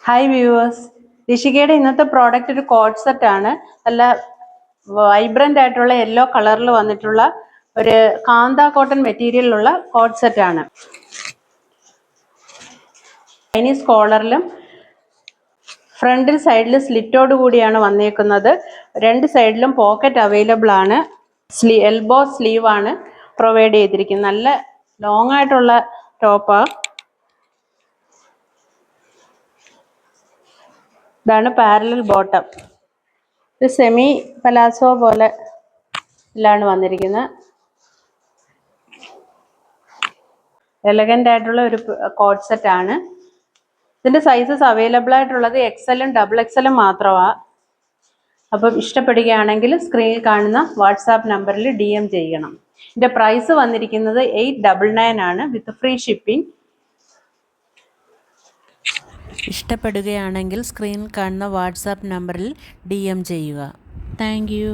Hi viewers, രിഷികയുടെ ഇന്നത്തെ product ഒരു code set ആണ്. നല്ല വൈബ്രന്റ് ആയിട്ടുള്ള യെല്ലോ കളറിൽ വന്നിട്ടുള്ള ഒരു കാന്ത കോട്ടൺ മെറ്റീരിയലിലുള്ള കോഡ് സെറ്റ് ആണ്. ചൈനീസ് കോളറിലും ഫ്രണ്ടിൽ സൈഡിൽ സ്ലിറ്റോട് കൂടിയാണ് വന്നേക്കുന്നത്. രണ്ട് സൈഡിലും പോക്കറ്റ് അവൈലബിൾ ആണ്. എൽബോ സ്ലീവ് ആണ് പ്രൊവൈഡ് ചെയ്തിരിക്കുന്നത്. നല്ല ലോങ് ആയിട്ടുള്ള ടോപ്പാ. ഇതാണ് പാരലൽ ബോട്ടം. ഇത് സെമി പലാസോ പോലെ ാണ് വന്നിരിക്കുന്നത്. എലഗന്റ് ആയിട്ടുള്ള ഒരു കോഡ് സെറ്റ് ആണ്. ഇതിന്റെ സൈസസ് അവൈലബിൾ ആയിട്ടുള്ളത് XL-ഉം XXL-ഉം മാത്രമാണ്. അപ്പം ഇഷ്ടപ്പെടുകയാണെങ്കിൽ സ്ക്രീനിൽ കാണുന്ന വാട്സാപ്പ് നമ്പറിൽ DM ചെയ്യണം. ഇതിന്റെ പ്രൈസ് വന്നിരിക്കുന്നത് 899 ആണ് വിത്ത് ഫ്രീ ഷിപ്പിംഗ്. ഇഷ്ടപ്പെടുകയാണെങ്കിൽ സ്ക്രീനിൽ കാണുന്ന വാട്സാപ്പ് നമ്പറിൽ DM ചെയ്യുക. Thank you.